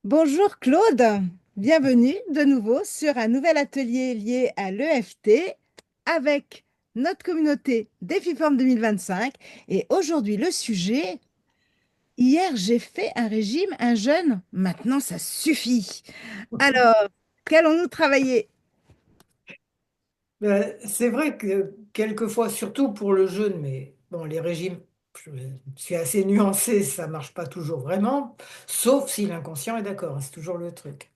Bonjour Claude, bienvenue de nouveau sur un nouvel atelier lié à l'EFT avec notre communauté Défiforme 2025. Et aujourd'hui, le sujet, hier j'ai fait un régime, un jeûne, maintenant ça suffit. Alors, qu'allons-nous travailler? C'est vrai que quelquefois, surtout pour le jeûne, mais bon, les régimes, je suis assez nuancé, ça marche pas toujours vraiment, sauf si l'inconscient est d'accord, hein, c'est toujours le truc.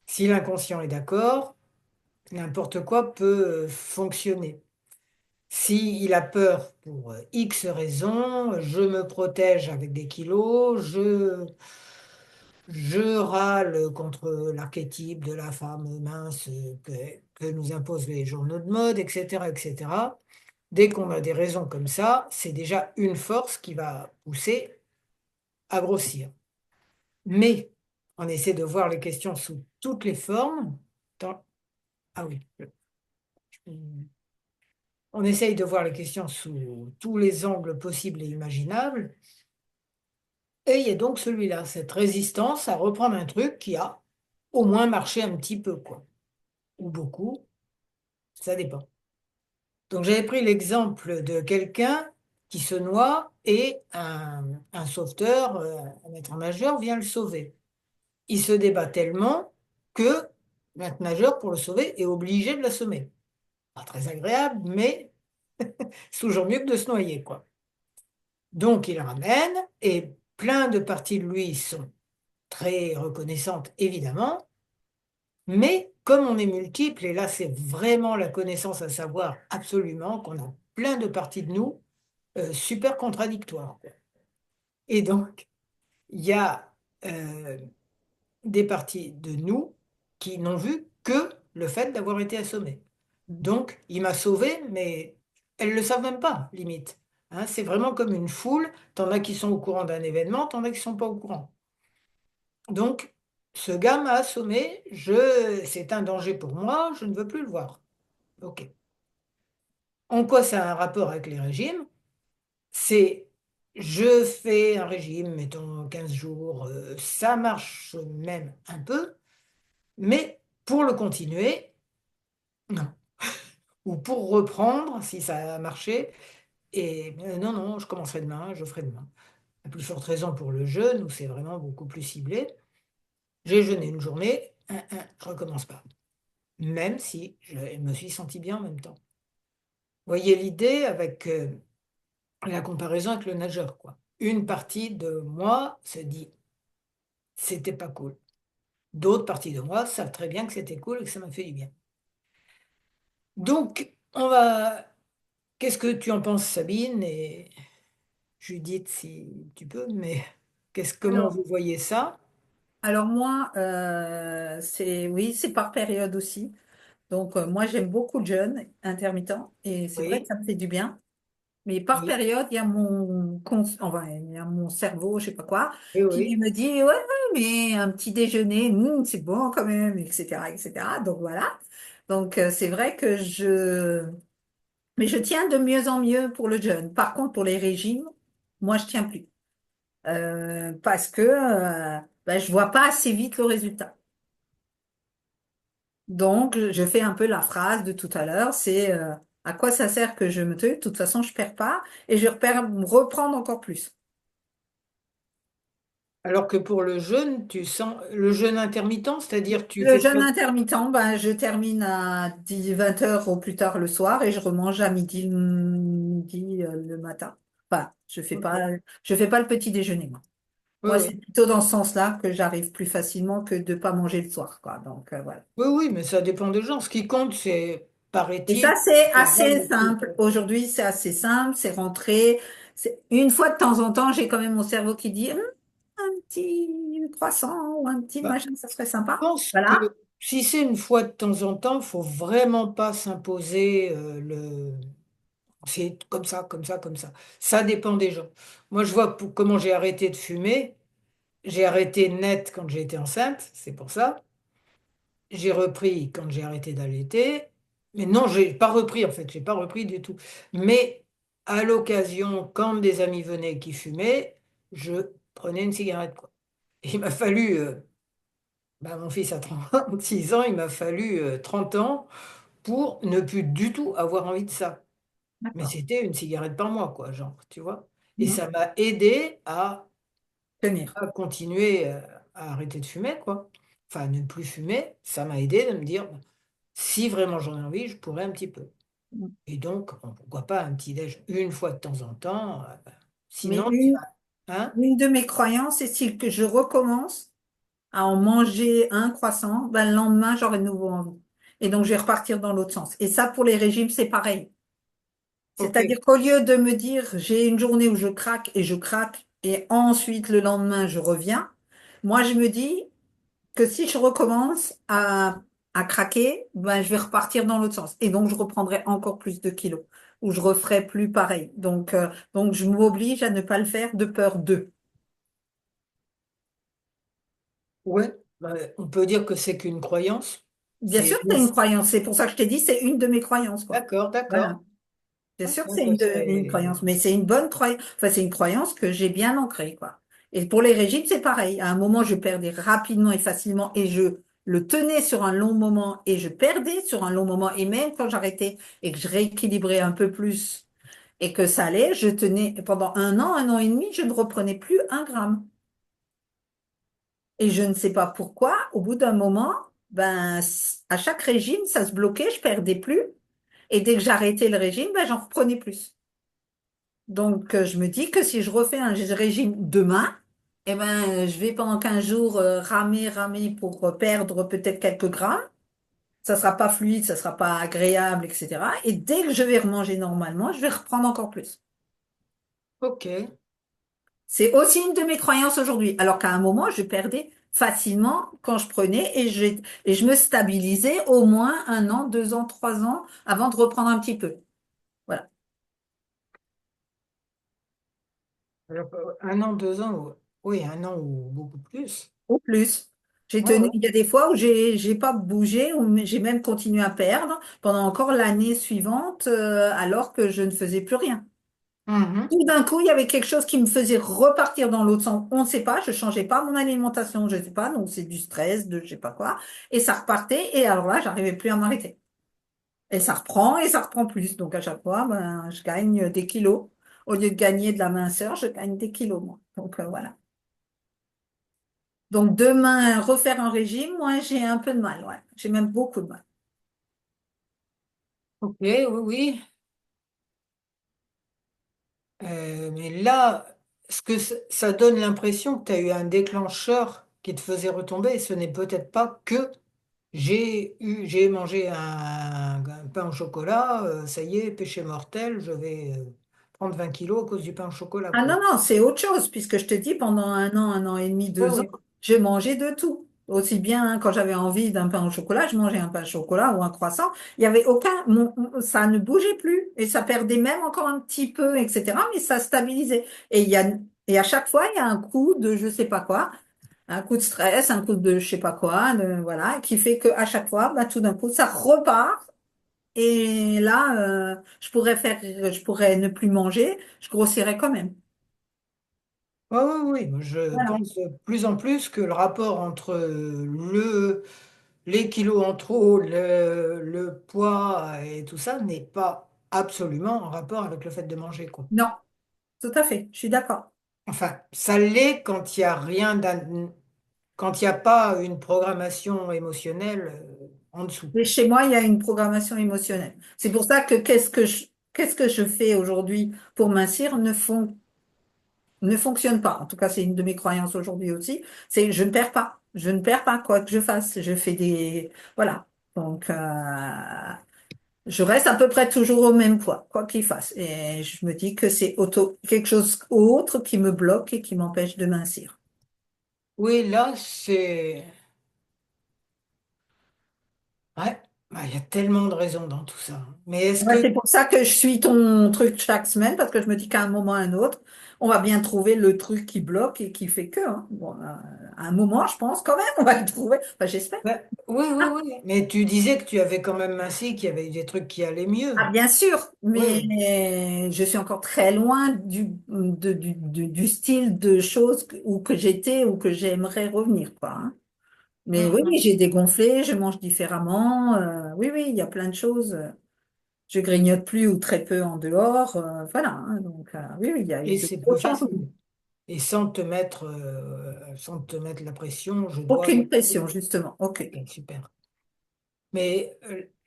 Si l'inconscient est d'accord, n'importe quoi peut fonctionner. S'il a peur pour X raisons, je me protège avec des kilos, je râle contre l'archétype de la femme mince que nous imposent les journaux de mode, etc., etc. Dès qu'on a des raisons comme ça, c'est déjà une force qui va pousser à grossir. Mais on essaie de voir les questions sous toutes les formes. Ah oui. On essaye de voir les questions sous tous les angles possibles et imaginables. Et il y a donc celui-là, cette résistance à reprendre un truc qui a au moins marché un petit peu, quoi. Ou beaucoup, ça dépend. Donc j'avais pris l'exemple de quelqu'un qui se noie et un sauveteur, un maître-nageur vient le sauver. Il se débat tellement que le maître-nageur, pour le sauver, est obligé de l'assommer. Pas très agréable, mais c'est toujours mieux que de se noyer, quoi. Donc il le ramène et plein de parties de lui sont très reconnaissantes, évidemment, mais comme on est multiple, et là c'est vraiment la connaissance à savoir absolument qu'on a plein de parties de nous super contradictoires, quoi. Et donc, il y a euh, des parties de nous qui n'ont vu que le fait d'avoir été assommées. Donc, il m'a sauvé, mais elles ne le savent même pas, limite. Hein, c'est vraiment comme une foule. T'en as qui sont au courant d'un événement, t'en as qui ne sont pas au courant. Donc, ce gars m'a assommé, c'est un danger pour moi, je ne veux plus le voir. OK. En quoi ça a un rapport avec les régimes? C'est, je fais un régime, mettons 15 jours, ça marche même un peu, mais pour le continuer, non. Ou pour reprendre, si ça a marché, et non, non, je commencerai demain, je ferai demain. La plus forte raison pour le jeûne, où c'est vraiment beaucoup plus ciblé, j'ai jeûné une journée, je recommence pas. Même si je me suis senti bien en même temps. Voyez l'idée avec la comparaison avec le nageur, quoi. Une partie de moi se dit, c'était pas cool. D'autres parties de moi savent très bien que c'était cool et que ça m'a fait du bien. Donc, on va. Qu'est-ce que tu en penses, Sabine et Judith, si tu peux, mais comment Alors, vous voyez ça? alors moi, c'est oui, c'est par période aussi. Donc moi, j'aime beaucoup le jeûne intermittent et c'est vrai que Oui, ça me fait du bien. Mais par oui, période, enfin, il y a mon cerveau, je sais pas quoi, oui, qui oui. me dit ouais, ouais, mais un petit déjeuner, c'est bon quand même, etc., etc. Donc voilà. Donc c'est vrai que mais je tiens de mieux en mieux pour le jeûne. Par contre, pour les régimes, moi, je tiens plus. Parce que ben, je vois pas assez vite le résultat. Donc, je fais un peu la phrase de tout à l'heure, c'est à quoi ça sert que je me tue? De toute façon, je perds pas et je repère, reprendre encore plus. Alors que pour le jeûne, tu sens le jeûne intermittent, c'est-à-dire tu Le fais jeûne pas. intermittent, ben, je termine à 20 heures au plus tard le soir et je remange à midi le matin. Enfin, Ok. je fais pas le petit déjeuner, moi. Oui, Moi, c'est oui. plutôt dans ce sens-là que j'arrive plus facilement que de pas manger le soir, quoi. Donc, voilà. Oui, oui, mais ça dépend des gens. Ce qui compte, c'est, Et ça, paraît-il, c'est avoir assez le truc. simple. Aujourd'hui, c'est assez simple, c'est rentré. Une fois de temps en temps, j'ai quand même mon cerveau qui dit un petit croissant ou un petit Bah, machin, ça serait je sympa. pense que Voilà. si c'est une fois de temps en temps, faut vraiment pas s'imposer c'est comme ça, comme ça, comme ça. Ça dépend des gens. Moi, je vois comment j'ai arrêté de fumer. J'ai arrêté net quand j'ai été enceinte, c'est pour ça. J'ai repris quand j'ai arrêté d'allaiter. Mais non, j'ai pas repris en fait, j'ai pas repris du tout. Mais à l'occasion, quand des amis venaient qui fumaient, je prenais une cigarette, quoi. Il m'a fallu Bah, mon fils a 36 ans, il m'a fallu 30 ans pour ne plus du tout avoir envie de ça. Mais D'accord. c'était une cigarette par mois, quoi, genre, tu vois. Et Mhm. ça m'a aidé Tenir. à continuer à arrêter de fumer, quoi. Enfin, ne plus fumer, ça m'a aidé de me dire, si vraiment j'en ai envie, je pourrais un petit peu. Mhm. Et donc, bon, pourquoi pas un petit déj une fois de temps en temps. Mais Sinon, tu vas, hein? une de mes croyances, c'est si que je recommence à en manger un croissant, ben, le lendemain, j'aurai de nouveau envie. Et donc, je vais repartir dans l'autre sens. Et ça, pour les régimes, c'est pareil. Ok, C'est-à-dire qu'au lieu de me dire, j'ai une journée où je craque, et ensuite, le lendemain, je reviens, moi, je me dis que si je recommence à craquer, ben, je vais repartir dans l'autre sens. Et donc, je reprendrai encore plus de kilos, ou je referai plus pareil. Donc je m'oblige à ne pas le faire de peur d'eux. ouais. Bah, on peut dire que c'est qu'une croyance. Bien C'est sûr que c'est une croyance. C'est pour ça que je t'ai dit, c'est une de mes croyances, quoi. d'accord, Voilà. d'accord. Bien sûr Ok, que c'est bah, une croyance, mais c'est une bonne croyance. Enfin, c'est une croyance que j'ai bien ancrée, quoi. Et pour les régimes, c'est pareil. À un moment, je perdais rapidement et facilement et je le tenais sur un long moment et je perdais sur un long moment. Et même quand j'arrêtais et que je rééquilibrais un peu plus et que ça allait, je tenais pendant un an et demi, je ne reprenais plus un gramme. Et je ne sais pas pourquoi, au bout d'un moment, ben, à chaque régime, ça se bloquait, je perdais plus. Et dès que j'arrêtais le régime, ben, j'en reprenais plus. Donc, je me dis que si je refais un régime demain, eh ben, je vais pendant 15 jours ramer pour perdre peut-être quelques grammes. Ça sera pas fluide, ça sera pas agréable, etc. Et dès que je vais remanger normalement, je vais reprendre encore plus. ok. C'est aussi une de mes croyances aujourd'hui. Alors qu'à un moment, je perdais facilement quand je prenais et je me stabilisais au moins un an, 2 ans, 3 ans avant de reprendre un petit peu. Voilà. Alors, 1 an, 2 ans, oui, 1 an ou beaucoup plus. Au plus. J'ai Ouais, tenu, ouais. il y a des fois où j'ai pas bougé, où j'ai même continué à perdre pendant encore l'année suivante, alors que je ne faisais plus rien. Mhm. Tout d'un coup, il y avait quelque chose qui me faisait repartir dans l'autre sens. On ne sait pas, je changeais pas mon alimentation, je sais pas, donc c'est du stress, de je sais pas quoi, et ça repartait, et alors là, j'arrivais plus à m'arrêter. Et ça reprend plus. Donc à chaque fois, ben, je gagne des kilos. Au lieu de gagner de la minceur, je gagne des kilos, moi. Donc voilà. Donc demain, refaire un régime, moi j'ai un peu de mal, ouais. J'ai même beaucoup de mal. Ok, oui, oui. Mais là, ce que ça donne l'impression que tu as eu un déclencheur qui te faisait retomber. Ce n'est peut-être pas que j'ai mangé un pain au chocolat, ça y est, péché mortel, je vais prendre 20 kilos à cause du pain au chocolat, Ah quoi. non, non, c'est autre chose, puisque je te dis, pendant un an et demi, Oui, 2 ans, oui. j'ai mangé de tout. Aussi bien hein, quand j'avais envie d'un pain au chocolat, je mangeais un pain au chocolat ou un croissant. Il y avait aucun, ça ne bougeait plus et ça perdait même encore un petit peu, etc. Mais ça stabilisait. Et à chaque fois, il y a un coup de je sais pas quoi, un coup de stress, un coup de je sais pas quoi, voilà, qui fait que à chaque fois, bah, tout d'un coup, ça repart. Et là, je pourrais ne plus manger, je grossirais quand même. Oui, oui, oui. Je Voilà. pense de plus en plus que le rapport entre les kilos en trop, le poids et tout ça n'est pas absolument en rapport avec le fait de manger, quoi. Non, tout à fait, je suis d'accord. Enfin, ça l'est quand il y a rien quand il n'y a pas une programmation émotionnelle en dessous. Mais chez moi, il y a une programmation émotionnelle. C'est pour ça que qu'est-ce que je fais aujourd'hui pour mincir ne fonctionne pas. En tout cas, c'est une de mes croyances aujourd'hui aussi. C'est je ne perds pas. Je ne perds pas quoi que je fasse. Je fais voilà. Donc, je reste à peu près toujours au même poids, quoi qu'il fasse. Et je me dis que c'est quelque chose autre qui me bloque et qui m'empêche de mincir. Oui, là, c'est... Ouais, bah, il y a tellement de raisons dans tout ça. Mais est-ce Ouais, que... c'est pour ça que je suis ton truc chaque semaine, parce que je me dis qu'à un moment ou à un autre, on va bien trouver le truc qui bloque et qui fait que, hein. Bon, à un moment, je pense quand même, on va le trouver. Enfin, j'espère. Ouais, oui, oui, oui. Mais tu disais que tu avais quand même ainsi, qu'il y avait eu des trucs qui allaient mieux. Ah, bien sûr, Oui, oui. mais je suis encore très loin du style de choses où que j'étais ou que j'aimerais revenir, quoi, hein. Mais oui, oui, Mhm. j'ai dégonflé, je mange différemment. Oui, oui, il y a plein de choses. Je grignote plus ou très peu en dehors. Voilà, hein, donc, oui, oui, il y a eu Et de c'est gros plus changements. facile. Et sans te mettre la pression, je dois Aucune manger. pression, justement. Aucune. Ok, super. Mais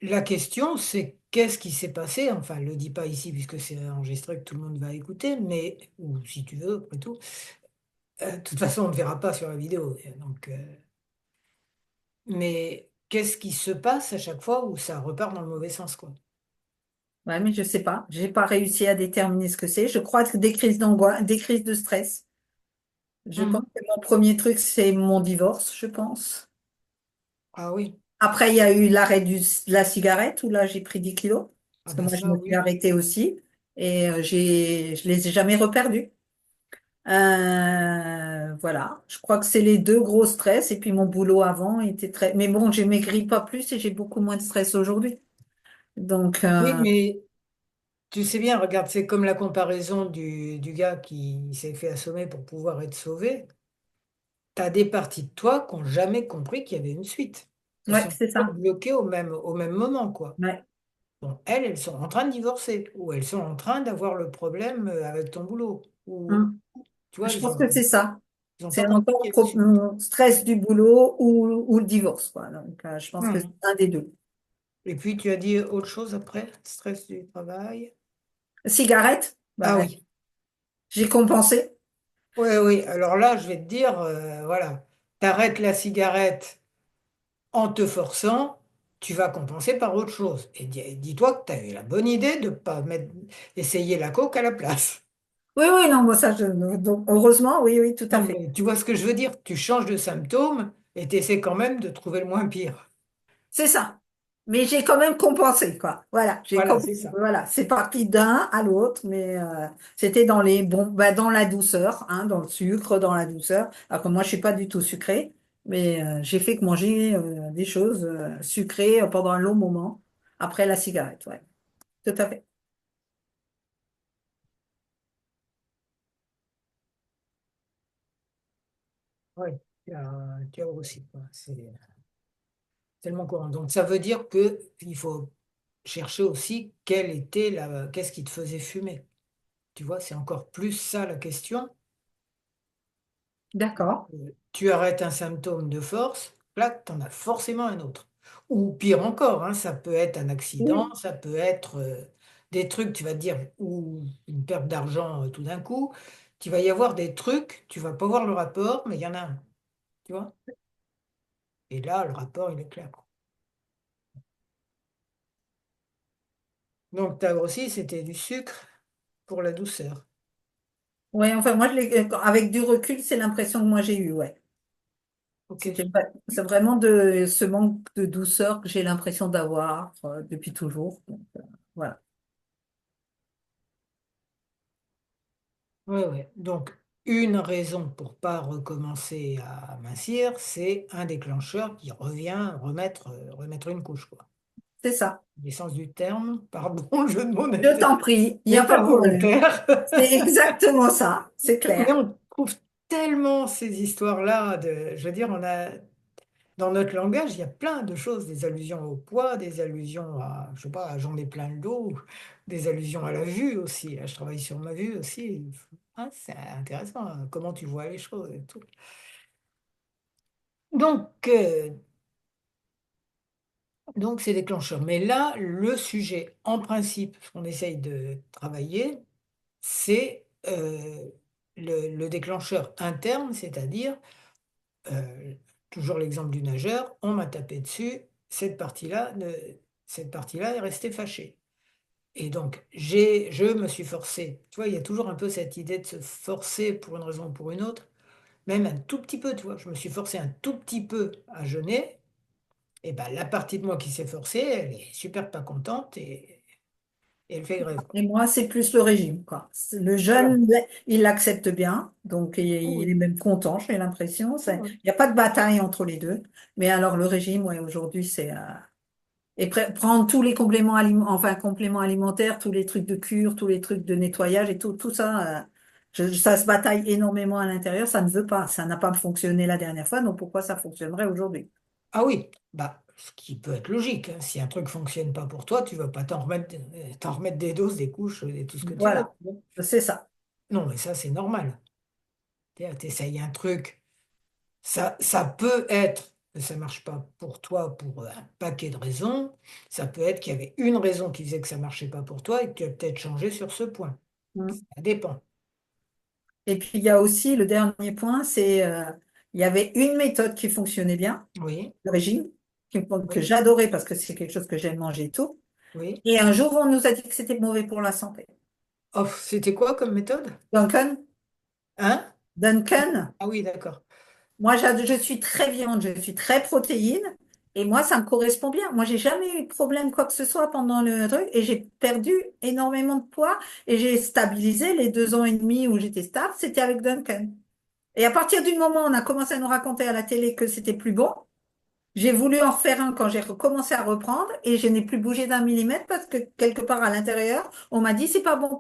la question, c'est qu'est-ce qui s'est passé? Enfin, le dis pas ici puisque c'est enregistré que tout le monde va écouter, mais ou si tu veux, après tout. De toute façon, on ne verra pas sur la vidéo. Mais qu'est-ce qui se passe à chaque fois où ça repart dans le mauvais sens, quoi? Ouais, mais je sais pas. J'ai pas réussi à déterminer ce que c'est. Je crois que des crises d'angoisse, des crises de stress. Je pense Mhm. que mon premier truc, c'est mon divorce, je pense. Ah oui, Après, il y a eu l'arrêt de la cigarette, où là, j'ai pris 10 kilos. ah Parce que bah moi, je ça, me suis oui. arrêtée aussi. Et je les ai jamais reperdus. Voilà. Je crois que c'est les deux gros stress. Et puis, mon boulot avant était très... Mais bon, j'ai maigri pas plus et j'ai beaucoup moins de stress aujourd'hui. Donc, Oui, mais tu sais bien, regarde, c'est comme la comparaison du gars qui s'est fait assommer pour pouvoir être sauvé. Tu as des parties de toi qui n'ont jamais compris qu'il y avait une suite. Elles ouais, sont c'est toujours ça. bloquées au même moment, quoi. Ouais. Bon, elles sont en train de divorcer, ou elles sont en train d'avoir le problème avec ton boulot, ou Hum. tu vois, Je pense que c'est ça. ils ont C'est pas compris encore qu'il y avait une suite. stress du boulot ou le divorce, quoi. Donc, je pense que c'est Mhm. un des deux. Et puis tu as dit autre chose après, stress du travail. Cigarette, Ah bah, oui, j'ai compensé. oui, oui. Alors là, je vais te dire, voilà, t'arrêtes la cigarette en te forçant, tu vas compenser par autre chose. Et dis-toi que tu as eu la bonne idée de ne pas essayer la coke à la place. Oui, oui, non, moi, ça, donc, heureusement, oui, oui, tout à Non, fait. mais tu vois ce que je veux dire? Tu changes de symptôme et tu essaies quand même de trouver le moins pire. C'est ça. Mais j'ai quand même compensé, quoi. Voilà, Voilà, c'est ça. voilà, c'est parti d'un à l'autre, mais c'était dans les bons, bah, dans la douceur, hein, dans le sucre, dans la douceur. Alors que moi, je suis pas du tout sucrée, mais j'ai fait que manger des choses sucrées pendant un long moment après la cigarette, ouais, tout à fait. Oui, tu as aussi, quoi. C'est tellement courant. Donc ça veut dire que il faut chercher aussi qu'est-ce qui te faisait fumer. Tu vois, c'est encore plus ça la question. D'accord. Tu arrêtes un symptôme de force, là, tu en as forcément un autre. Ou pire encore, hein, ça peut être un accident, Oui. ça peut être des trucs, tu vas te dire, ou une perte d'argent tout d'un coup. Tu vas y avoir des trucs, tu vas pas voir le rapport, mais il y en a un, tu vois. Et là, le rapport, il est clair. Donc, tu as aussi, c'était du sucre pour la douceur. Ouais, enfin, moi, avec du recul, c'est l'impression que moi j'ai eue, ouais. Ok. C'est vraiment de ce manque de douceur que j'ai l'impression d'avoir depuis toujours. Donc, voilà. Ouais, ouais. Donc, une raison pour pas recommencer à mincir, c'est un déclencheur qui revient remettre une couche, quoi. C'est ça. L'essence du terme, pardon, le jeu de mots Je t'en prie, il n'y n'est a pas pas de problème. volontaire. C'est exactement ça, c'est Mais clair. on trouve tellement ces histoires-là je veux dire, dans notre langage, il y a plein de choses, des allusions au poids, des allusions à, je sais pas, à j'en ai plein le dos, des allusions à la vue aussi. Là, je travaille sur ma vue aussi. Hein, c'est intéressant, hein, comment tu vois les choses et tout. Donc, c'est déclencheur. Mais là, le sujet, en principe, ce qu'on essaye de travailler, c'est le déclencheur interne, c'est-à-dire, euh, toujours l'exemple du nageur, on m'a tapé dessus, cette partie-là, cette partie-là est restée fâchée. Et donc, je me suis forcé. Tu vois, il y a toujours un peu cette idée de se forcer pour une raison ou pour une autre, même un tout petit peu, tu vois. Je me suis forcé un tout petit peu à jeûner, et ben la partie de moi qui s'est forcée, elle est super pas contente et elle fait grève, quoi. Et moi, c'est plus le régime, quoi. Le Voilà. jeune, il l'accepte bien, donc il est Oui. même content, j'ai l'impression. Oui. Il n'y a pas de bataille entre les deux. Mais alors, le régime, ouais, aujourd'hui, c'est... et prendre tous les compléments enfin, compléments alimentaires, tous les trucs de cure, tous les trucs de nettoyage et tout, tout ça, Ça se bataille énormément à l'intérieur, ça ne veut pas. Ça n'a pas fonctionné la dernière fois, donc pourquoi ça fonctionnerait aujourd'hui? Ah oui, bah, ce qui peut être logique, hein. Si un truc fonctionne pas pour toi, tu vas pas t'en remettre des doses, des couches et tout ce que tu veux. Voilà, c'est ça. Non, mais ça, c'est normal. Tu essayes un truc, ça peut être que ça marche pas pour toi pour un paquet de raisons. Ça peut être qu'il y avait une raison qui faisait que ça marchait pas pour toi et que tu as peut-être changé sur ce point. Mm. Ça dépend. Et puis il y a aussi le dernier point, c'est il y avait une méthode qui fonctionnait bien, Oui, le régime, que oui, j'adorais parce que c'est quelque chose que j'aime manger et tout. oui. Et un jour, on nous a dit que c'était mauvais pour la santé. Oh, c'était quoi comme méthode? Duncan, Hein? Duncan, Ah oui, d'accord. moi je suis très viande, je suis très protéine. Et moi, ça me correspond bien. Moi, j'ai jamais eu de problème quoi que ce soit pendant le truc et j'ai perdu énormément de poids et j'ai stabilisé les 2 ans et demi où j'étais stable, c'était avec Duncan. Et à partir du moment où on a commencé à nous raconter à la télé que c'était plus bon, j'ai voulu en refaire un quand j'ai recommencé à reprendre et je n'ai plus bougé d'un millimètre parce que quelque part à l'intérieur, on m'a dit c'est pas bon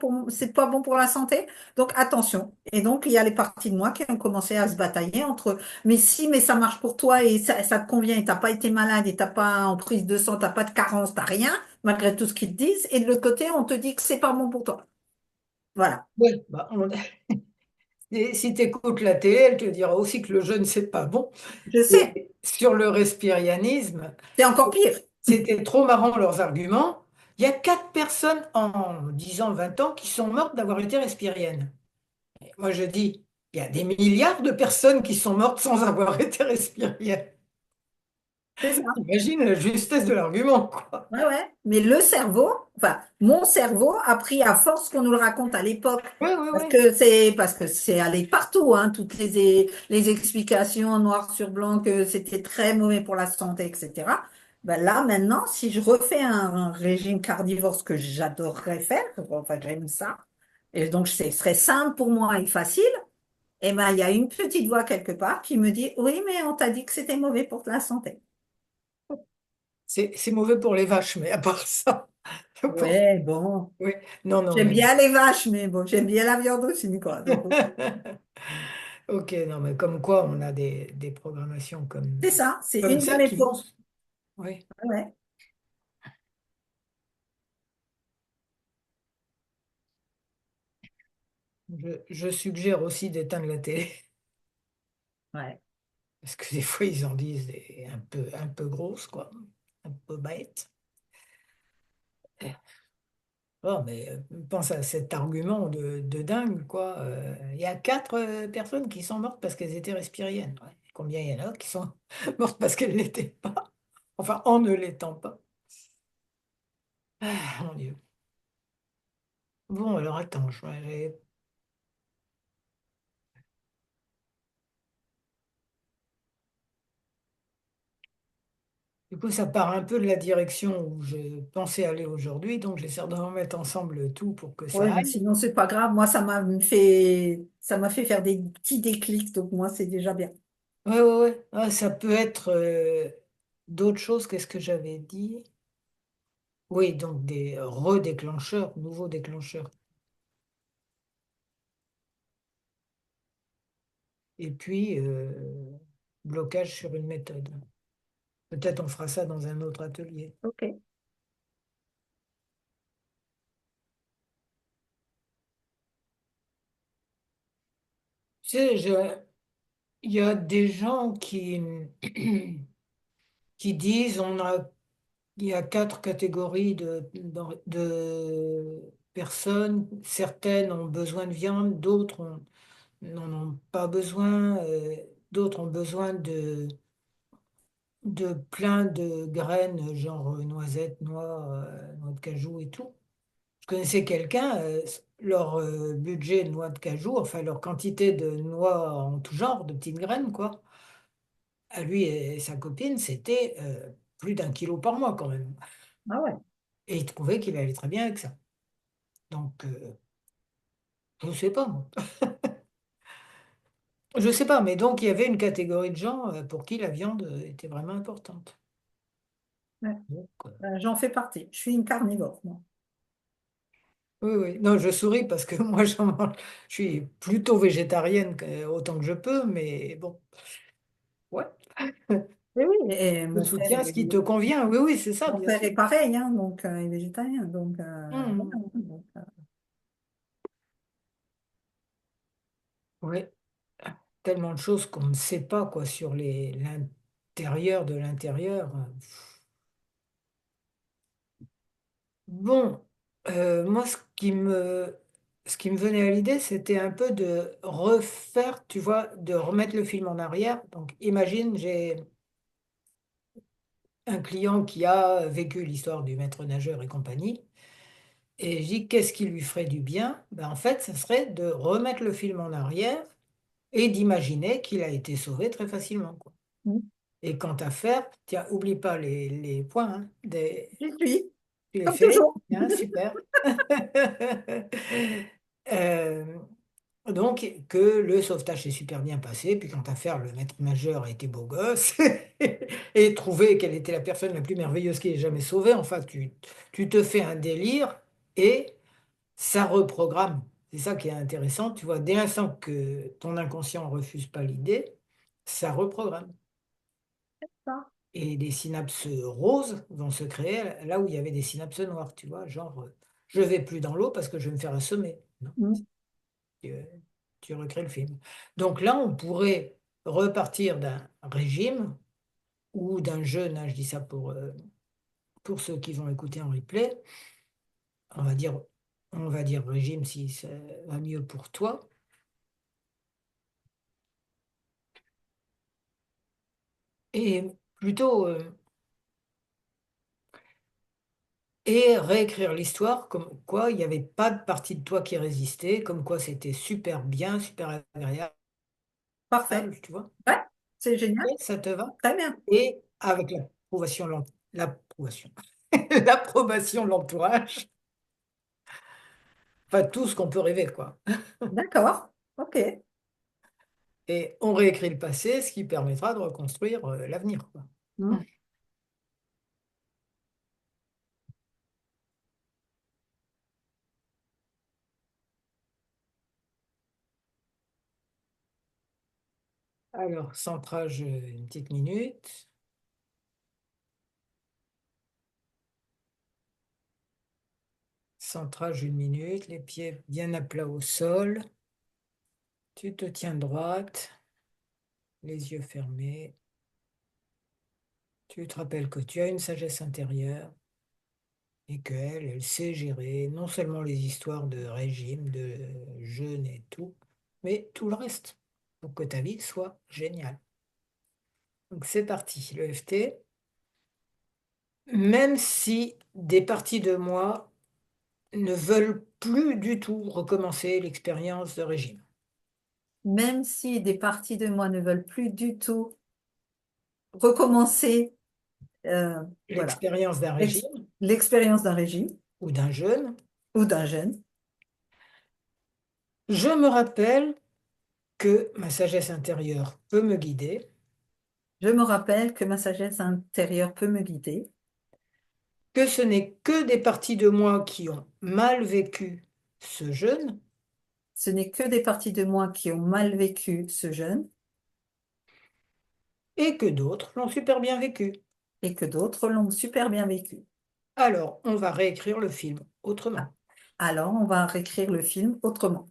pour la santé. Donc attention. Et donc il y a les parties de moi qui ont commencé à se batailler entre mais si, mais ça marche pour toi et ça te convient et t'as pas été malade et t'as pas en prise de sang, t'as pas de carence, t'as rien, malgré tout ce qu'ils te disent. Et de l'autre côté, on te dit que c'est pas bon pour toi. Voilà. Oui, bah, et si tu écoutes la télé, elle te dira aussi que le jeûne, c'est pas bon. Je sais. Et sur le respirianisme, C'est encore pire. c'était trop marrant leurs arguments. Il y a 4 personnes en 10 ans, 20 ans qui sont mortes d'avoir été respiriennes. Et moi, je dis, il y a des milliards de personnes qui sont mortes sans avoir été respiriennes. C'est ça. Imagine la justesse de l'argument, quoi. Ouais, ouais. Mais le cerveau, enfin, mon cerveau a pris à force qu'on nous le raconte à l'époque, Oui, oui, oui. parce que c'est allé partout, hein, toutes les explications noir sur blanc que c'était très mauvais pour la santé, etc. Ben là, maintenant, si je refais un régime carnivore, ce que j'adorerais faire, enfin, j'aime ça, et donc ce serait simple pour moi et facile, et ben, il y a une petite voix quelque part qui me dit, oui, mais on t'a dit que c'était mauvais pour la santé. C'est mauvais pour les vaches, mais à part ça, pour- Ouais, bon. oui. Non, non, J'aime mais bien les vaches, mais bon, j'aime bien la viande aussi, quoi. Donc, ok, non, mais comme quoi on a des programmations c'est ça, c'est comme une de ça mes qui vont. pro. Oui. Ouais, Je suggère aussi d'éteindre la télé, ouais. parce que des fois ils en disent un peu grosses, quoi, un peu bêtes. Oh, mais pense à cet argument de dingue, quoi. Il y a 4 personnes qui sont mortes parce qu'elles étaient respiriennes. Ouais. Combien il y en a qui sont mortes parce qu'elles ne l'étaient pas? Enfin, en ne l'étant pas. Ah, mon Dieu. Bon, alors attends, du coup, ça part un peu de la direction où je pensais aller aujourd'hui, donc j'essaie de remettre ensemble le tout pour que Ouais, ça mais aille. sinon, c'est pas grave. Moi, ça m'a fait faire des petits déclics, donc moi, c'est déjà bien. Ouais, ouais, ouais. Ah, ça peut être d'autres choses. Qu'est-ce que j'avais dit? Oui, donc des redéclencheurs, nouveaux déclencheurs. Et puis, blocage sur une méthode. Peut-être on fera ça dans un autre atelier. Ok. Tu sais, il y a des gens qui disent il y a 4 catégories de personnes. Certaines ont besoin de viande, n'en ont pas besoin, d'autres ont besoin de plein de graines, genre noisettes, noix de cajou et tout. Je connaissais quelqu'un, leur budget de noix de cajou, enfin leur quantité de noix en tout genre, de petites graines, quoi, à lui et sa copine, c'était plus d'1 kilo par mois quand même. Ah ouais. Et il trouvait qu'il allait très bien avec ça. Donc, je sais pas, moi. Je sais pas, mais donc il y avait une catégorie de gens pour qui la viande était vraiment importante. Ouais. Donc, J'en fais partie. Je suis une carnivore, moi. Oui, oui. Non, je souris parce que moi, je suis plutôt végétarienne autant que je peux, mais bon, ouais. Oui, oui. Et Je soutiens ce qui te convient. Oui, oui, c'est ça, mon bien frère sûr. est pareil, hein, donc il est végétarien. Donc, voilà, Hmm. donc, Oui, tellement de choses qu'on ne sait pas, quoi, sur l'intérieur de l'intérieur. Bon, moi, ce qui me venait à l'idée, c'était un peu de refaire, tu vois, de remettre le film en arrière. Donc, imagine, j'ai un client qui a vécu l'histoire du maître nageur et compagnie, et je dis, qu'est-ce qui lui ferait du bien? Ben, en fait, ce serait de remettre le film en arrière et d'imaginer qu'il a été sauvé très facilement, quoi. mm, Et quant à faire, tiens, oublie pas les points, hein, j'y suis, tu les comme fais, toujours. bien, super. Euh, donc, que le sauvetage s'est super bien passé, puis quant à faire, le maître nageur a été beau gosse, et trouvé quelle était la personne la plus merveilleuse qui ait jamais sauvé. Enfin, tu te fais un délire, et ça reprogramme. C'est ça qui est intéressant, tu vois, dès l'instant que ton inconscient refuse pas l'idée, ça reprogramme. Ça. Et des synapses roses vont se créer là où il y avait des synapses noires, tu vois, genre, je vais plus dans l'eau parce que je vais me faire assommer. Non, Mm. tu, tu recrées le film. Donc là, on pourrait repartir d'un régime ou d'un jeûne, hein, je dis ça pour ceux qui vont écouter en replay, on va dire, on va dire régime si ça va mieux pour toi, et plutôt et réécrire l'histoire comme quoi il n'y avait pas de partie de toi qui résistait, comme quoi c'était super bien, super agréable, Parfait. tu vois. Ouais, c'est génial. Ok, ça te va? Très bien. Et avec l'approbation, l'approbation de l'entourage, enfin tout ce qu'on peut rêver, quoi. D'accord. OK. Et on réécrit le passé, ce qui permettra de reconstruire l'avenir, quoi. Mm. Alors, centrage, une petite minute. Centrage, une minute. Les pieds bien à plat au sol. Tu te tiens droite, les yeux fermés. Tu te rappelles que tu as une sagesse intérieure et qu'elle, elle sait gérer non seulement les histoires de régime, de jeûne et tout, mais tout le reste pour que ta vie soit géniale. Donc c'est parti, le FT. Même si des parties de moi ne veulent plus du tout recommencer l'expérience de régime, Même si des parties de moi ne veulent plus du tout recommencer, euh, voilà, l'expérience d'un Ex- régime l'expérience d'un régime ou d'un jeûne, ou d'un jeûne, je me rappelle que ma sagesse intérieure peut me guider, je me rappelle que ma sagesse intérieure peut me guider. que ce n'est que des parties de moi qui ont mal vécu ce jeûne Ce n'est que des parties de moi qui ont mal vécu ce jeûne et que d'autres l'ont super bien vécu. et que d'autres l'ont super bien vécu. Alors, on va réécrire le film Ah, autrement. alors, on va réécrire le film autrement.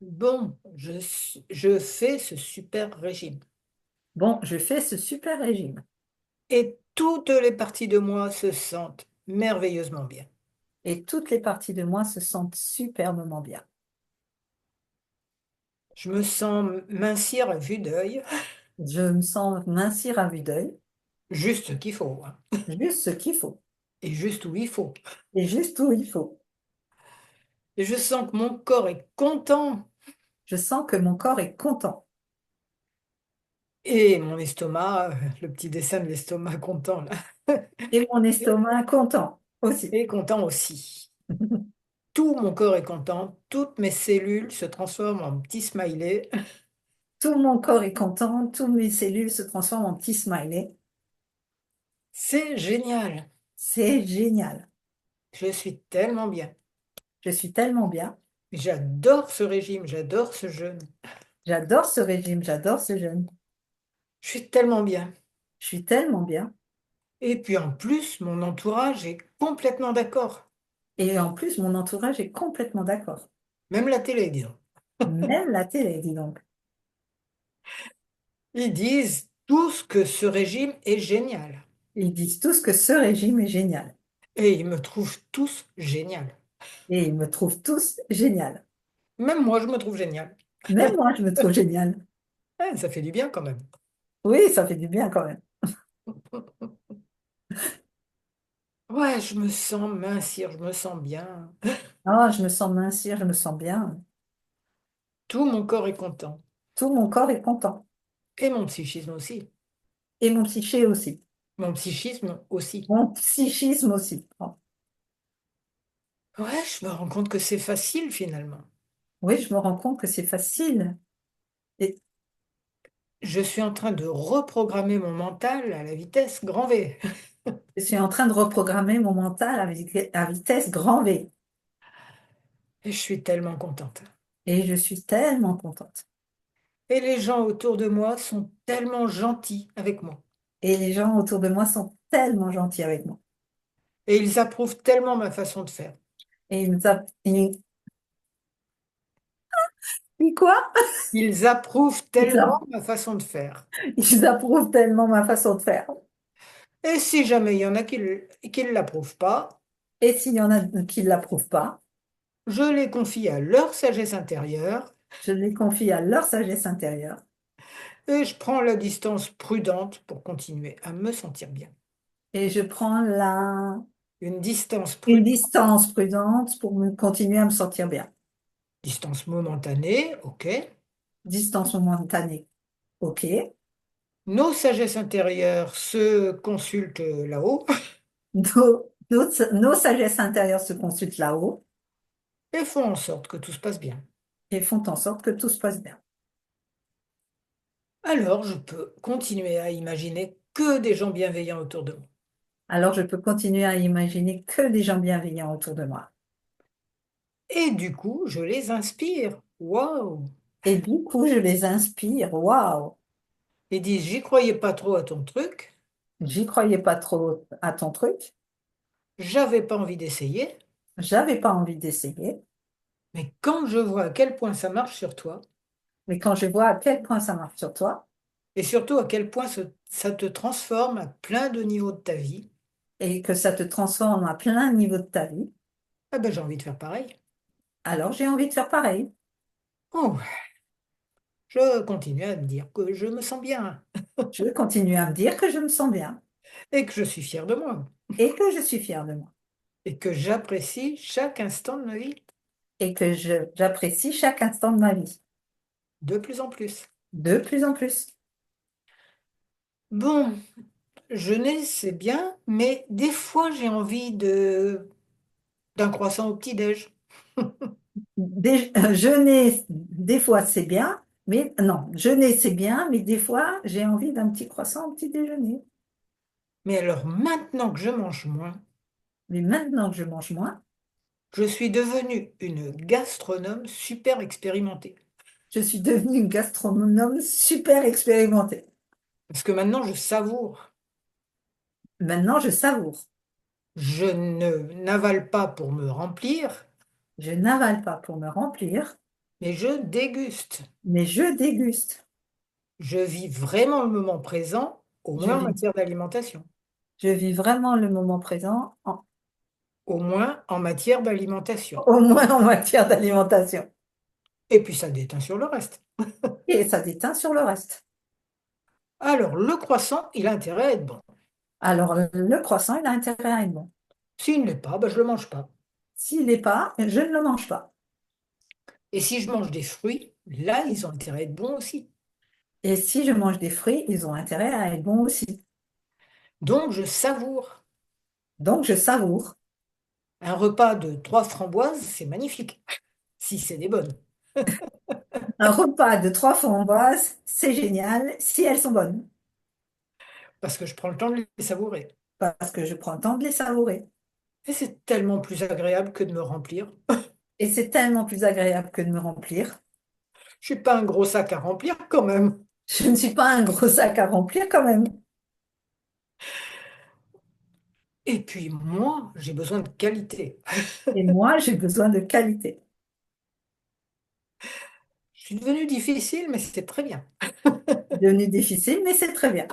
Bon, je fais ce super régime Bon, je fais ce super régime et toutes les parties de moi se sentent merveilleusement bien. et toutes les parties de moi se sentent superbement bien. Je me sens mincir à vue d'œil, Je me sens mincir à vue d'œil, juste ce qu'il faut, hein, juste ce qu'il faut et juste où il faut. et juste où il faut. Et je sens que mon corps est content Je sens que mon corps est content et mon estomac, le petit dessin de l'estomac content là, et mon estomac content aussi. est content aussi. Tout mon corps est content, toutes mes cellules se transforment en petits smileys. Tout mon corps est content, toutes mes cellules se transforment en petits smileys. C'est génial. C'est génial. Je suis tellement bien. Je suis tellement bien. J'adore ce régime, j'adore ce jeûne. J'adore ce régime, j'adore ce jeûne. Je suis tellement bien. Je suis tellement bien. Et puis en plus, mon entourage est complètement d'accord. Et en plus, mon entourage est complètement d'accord. Même la télé, dis donc. Même la télé, dis donc. Ils disent tous que ce régime est génial. Ils disent tous que ce régime est génial. Et ils me trouvent tous génial. Et ils me trouvent tous génial. Même moi, je me trouve génial. Même moi, je me trouve génial. Ouais, ça fait du bien quand même. Oui, ça fait du bien quand même. Ouais, je me sens mincir, je me sens bien. Ah, je me sens mincir, je me sens bien. Tout mon corps est content. Tout mon corps est content. Et mon psychisme aussi. Et mon psyché aussi. Mon psychisme aussi. Mon psychisme aussi. Oh. Ouais, je me rends compte que c'est facile finalement. Oui, je me rends compte que c'est facile. Et Je suis en train de reprogrammer mon mental à la vitesse grand V. je suis en train de reprogrammer mon mental à vitesse grand V. Et je suis tellement contente. Et je suis tellement contente. Et les gens autour de moi sont tellement gentils avec moi. Et les gens autour de moi sont tellement gentils avec moi. Et ils approuvent tellement ma façon de faire. Et ils quoi? Ils approuvent Ils, tellement app- ma façon de faire. ils approuvent tellement ma façon de faire. Et si jamais il y en a qui ne l'approuvent pas, Et s'il y en a qui ne l'approuvent pas, je les confie à leur sagesse intérieure je les confie à leur sagesse intérieure. et je prends la distance prudente pour continuer à me sentir bien. Et je prends Une distance une prudente, distance prudente pour continuer à me sentir bien. distance momentanée, ok. Distance momentanée. OK. Nos sagesses intérieures se consultent là-haut Nos sagesses intérieures se consultent là-haut et font en sorte que tout se passe bien. et font en sorte que tout se passe bien. Alors, je peux continuer à imaginer que des gens bienveillants autour de moi. Alors je peux continuer à imaginer que des gens bienveillants autour de moi. Et du coup, je les inspire. Waouh! Et du coup, je les inspire. Waouh! Ils disent, j'y croyais pas trop à ton truc, J'y croyais pas trop à ton truc. j'avais pas envie d'essayer, J'avais pas envie d'essayer. mais quand je vois à quel point ça marche sur toi, Mais quand je vois à quel point ça marche sur toi et surtout à quel point ça te transforme à plein de niveaux de ta vie, et que ça te transforme à plein niveau de ta vie, ah ben, j'ai envie de faire pareil. alors j'ai envie de faire pareil. Oh, je continue à me dire que je me sens bien Je vais continuer à me dire que je me sens bien et que je suis fier de moi et que je suis fière de moi et que j'apprécie chaque instant de ma vie et que j'apprécie chaque instant de ma vie de plus en plus. de plus en plus. Bon, jeûner, c'est bien, mais des fois, j'ai envie d'un croissant au petit-déj. Jeûner, des fois, c'est bien, mais non, jeûner, c'est bien, mais des fois, j'ai envie d'un petit croissant au petit déjeuner. Mais alors, maintenant que je mange moins, Mais maintenant que je mange moins, je suis devenue une gastronome super expérimentée. je suis devenue une gastronome super expérimentée. Parce que maintenant, je savoure. Maintenant, je savoure. Je ne n'avale pas pour me remplir, Je n'avale pas pour me remplir, mais je déguste. mais je déguste. Je vis vraiment le moment présent, au Je moins en vis, matière d'alimentation. je vis vraiment le moment présent, Au moins en matière d'alimentation. au moins en matière d'alimentation. Et puis, ça déteint sur le reste. Et ça déteint sur le reste. Alors, le croissant, il a intérêt à être bon. Alors, le croissant, il a intérêt à être bon. S'il ne l'est pas, ben, je ne le mange pas. S'il n'est pas, je ne le mange pas. Et si je mange des fruits, là, ils ont intérêt à être bons aussi. Et si je mange des fruits, ils ont intérêt à être bons aussi. Donc, je savoure. Donc, je savoure. Un repas de 3 framboises, c'est magnifique, si c'est des bonnes. Un repas de 3 framboises, c'est génial si elles sont bonnes, Parce que je prends le temps de les savourer. parce que je prends le temps de les savourer. Et c'est tellement plus agréable que de me remplir. Et c'est tellement plus agréable que de me remplir. Je suis pas un gros sac à remplir quand même. Je ne suis pas un gros sac à remplir quand même. Et puis moi, j'ai besoin de qualité. Et moi, j'ai besoin de qualité. Je suis devenu difficile, mais c'est très bien. Devenu difficile, mais c'est très bien.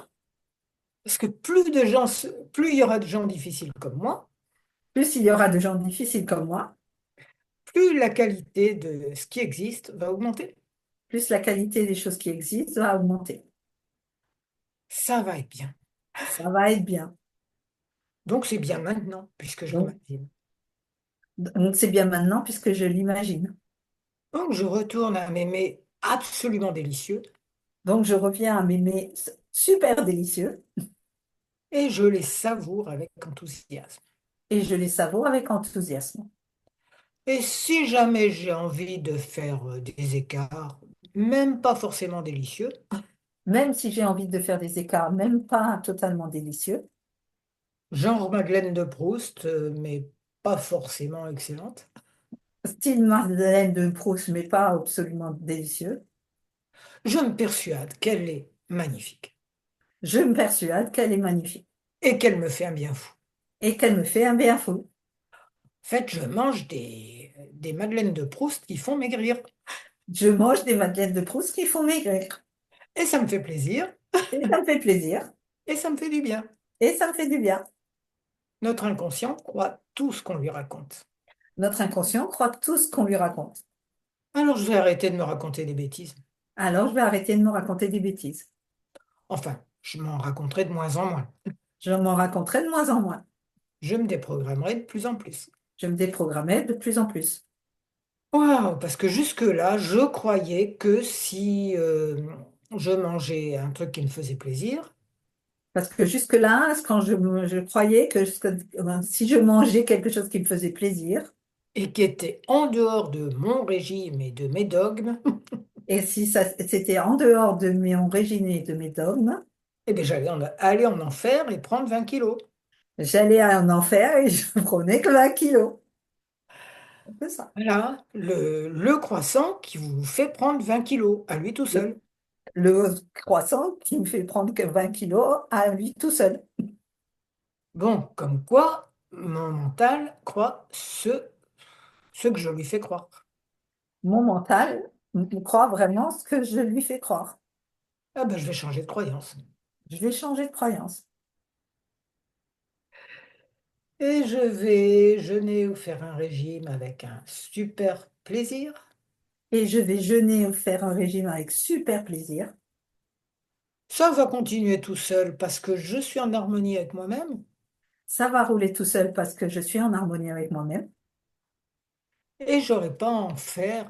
Parce que plus de gens, plus il y aura de gens difficiles comme moi, Plus il y aura de gens difficiles comme moi, plus la qualité de ce qui existe va augmenter. plus la qualité des choses qui existent va augmenter. Ça va être bien. Ça va être bien. Donc c'est bien maintenant, puisque je Donc, l'imagine. donc c'est bien maintenant puisque je l'imagine. Donc je retourne à mes mets absolument délicieux Donc je reviens à mes mets super délicieux et je les savoure avec enthousiasme. et je les savoure avec enthousiasme. Et si jamais j'ai envie de faire des écarts, même pas forcément délicieux, Même si j'ai envie de faire des écarts, même pas totalement délicieux, genre Madeleine de Proust, mais pas forcément excellente, style Madeleine de Proust, mais pas absolument délicieux, je me persuade qu'elle est magnifique je me persuade qu'elle est magnifique et qu'elle me fait un bien fou. et qu'elle me fait un bien fou. En fait, je mange des Madeleines de Proust qui font maigrir. Je mange des madeleines de Proust qui font maigrir. Et ça me fait plaisir Et ça me fait plaisir. et ça me fait du bien. Et ça me fait du bien. Notre inconscient croit tout ce qu'on lui raconte. Notre inconscient croit tout ce qu'on lui raconte. Alors je vais arrêter de me raconter des bêtises. Alors, je vais arrêter de me raconter des bêtises. Enfin, je m'en raconterai de moins en moins. Je m'en raconterai de moins en moins. Je me déprogrammerai de plus en plus. Je me déprogrammais de plus en plus. Waouh, parce que jusque-là, je croyais que si je mangeais un truc qui me faisait plaisir Parce que jusque-là, quand je croyais que si je mangeais quelque chose qui me faisait plaisir, et qui était en dehors de mon régime et de mes dogmes, et si ça, c'était en dehors de mon régime et de mes dogmes, eh bien, aller en enfer et prendre 20 kilos. j'allais en enfer et je prenais que 20 kilos. Un peu ça. Voilà, le croissant qui vous fait prendre 20 kilos à lui tout Le, seul. le croissant qui me fait prendre que 20 kilos à lui tout seul. Bon, comme quoi, mon mental croit ce que je lui fais croire. Mon mental me croit vraiment ce que je lui fais croire. Ah ben, je vais changer de croyance. Je vais changer de croyance. Et je vais jeûner ou faire un régime avec un super plaisir. Et je vais jeûner ou faire un régime avec super plaisir. Ça va continuer tout seul parce que je suis en harmonie avec moi-même Ça va rouler tout seul parce que je suis en harmonie avec moi-même. et j'aurai pas à en faire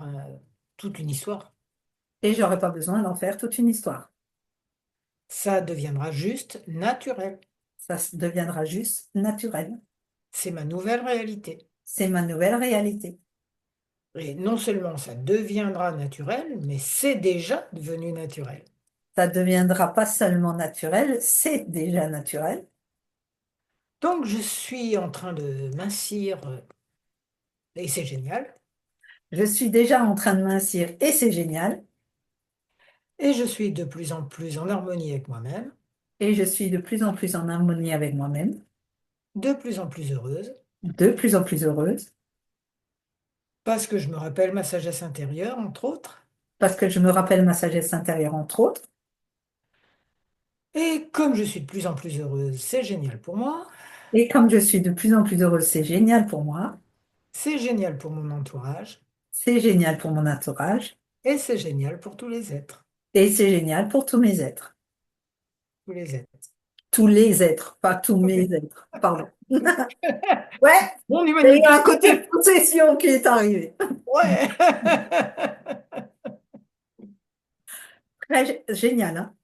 toute une histoire. Et j'aurai pas besoin d'en faire toute une histoire. Ça deviendra juste naturel. Deviendra juste naturel. C'est ma nouvelle réalité. C'est ma nouvelle réalité. Et non seulement ça deviendra naturel, mais c'est déjà devenu naturel. Ça deviendra pas seulement naturel, c'est déjà naturel. Donc je suis en train de mincir et c'est génial. Je suis déjà en train de mincir et c'est génial. Et je suis de plus en plus en harmonie avec moi-même, Et je suis de plus en plus en harmonie avec moi-même, de plus en plus heureuse, de plus en plus heureuse, parce que je me rappelle ma sagesse intérieure, entre autres. parce que je me rappelle ma sagesse intérieure, entre autres. Et comme je suis de plus en plus heureuse, c'est génial pour moi, Et comme je suis de plus en plus heureuse, c'est génial pour moi, c'est génial pour mon entourage, c'est génial pour mon entourage, et c'est génial pour tous les êtres. et c'est génial pour tous mes êtres. Tous les êtres. Tous les êtres, pas tous mes Ok. êtres. Pardon. Ouais, Mon il y a eu humanité. un côté possession qui est arrivé. Ouais. Génial, hein?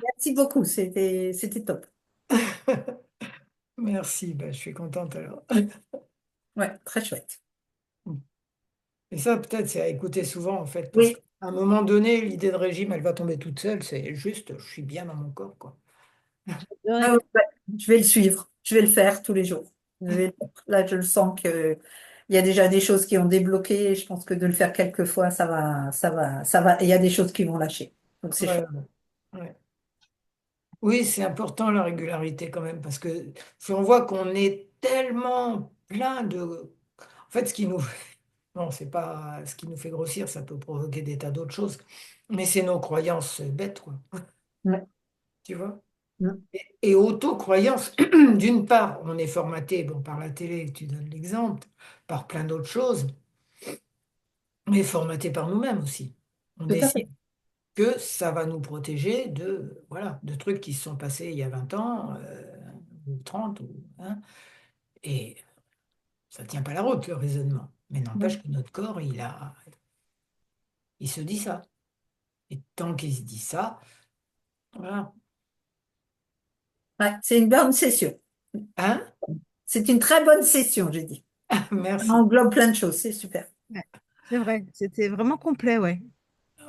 Merci beaucoup, c'était top. Merci, ben, je suis contente alors. Ouais, très chouette. Et ça, peut-être, c'est à écouter souvent, en fait, parce Oui, qu'à un moment donné, l'idée de régime, elle va tomber toute seule. C'est juste, je suis bien dans mon corps, quoi. J'adore ouais, écouter. ouais, je vais le suivre, je vais le faire tous les jours. Là, je le sens que il y a déjà des choses qui ont débloqué. Je pense que de le faire quelques fois, ça va. Et il y a des choses qui vont lâcher. Donc c'est Ouais, chouette. ouais. Ouais. Oui, c'est important la régularité quand même, parce que si on voit qu'on est tellement plein de... En fait, ce qui nous... Non, c'est pas ce qui nous fait grossir, ça peut provoquer des tas d'autres choses, mais c'est nos croyances bêtes, quoi. Ouais. Tu vois? Mm. Et auto-croyance, d'une part, on est formaté, bon, par la télé, tu donnes l'exemple, par plein d'autres choses, mais formaté par nous-mêmes aussi. On Tout à fait. décide que ça va nous protéger de, voilà, de trucs qui se sont passés il y a 20 ans, ou 30, hein, et ça ne tient pas la route, le raisonnement. Mais Ouais. n'empêche que notre corps, il se dit ça. Et tant qu'il se dit ça, voilà. Ouais, c'est une bonne session. Hein? C'est une très bonne session, j'ai dit. Ça Merci. englobe plein de choses, c'est super. Ouais, c'est vrai, c'était vraiment complet, ouais.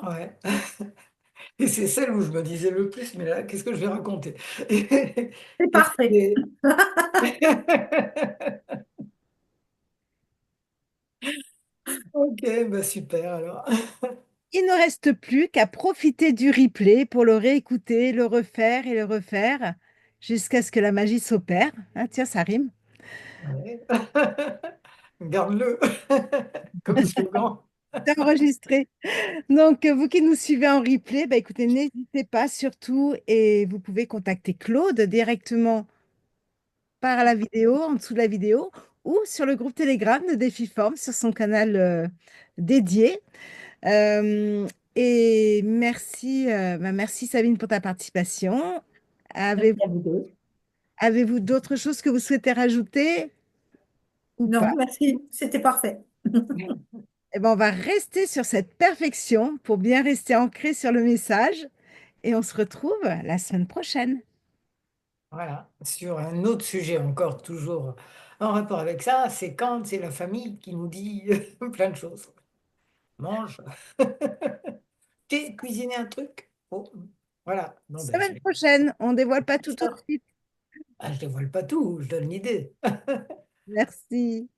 Ouais. Et c'est celle où je me disais le plus, mais là, qu'est-ce que je vais raconter? C'est Et parfait. c'est- Ok, bah super alors. Il ne reste plus qu'à profiter du replay pour le réécouter, le refaire et le refaire jusqu'à ce que la magie s'opère. Ah, tiens, ça rime. Ouais. Garde-le comme slogan. C'est enregistré. Donc, vous qui nous suivez en replay, bah, écoutez, n'hésitez pas surtout et vous pouvez contacter Claude directement par la vidéo, en dessous de la vidéo, ou sur le groupe Telegram de Défiforme, sur son canal dédié. Euh, et merci, merci Sabine pour ta participation. Merci Avez-vous à vous deux. avez-vous d'autres choses que vous souhaitez rajouter ou pas? Non, merci, c'était parfait. Eh ben, on va rester sur cette perfection pour bien rester ancré sur le message et on se retrouve la semaine prochaine. Voilà, sur un autre sujet encore, toujours en rapport avec ça, c'est quand c'est la famille qui nous dit plein de choses. Mange, cuisiner un truc. Oh, voilà, non, ben, Semaine prochaine, on dévoile pas tout de suite. je dévoile pas tout, je donne l'idée. Merci.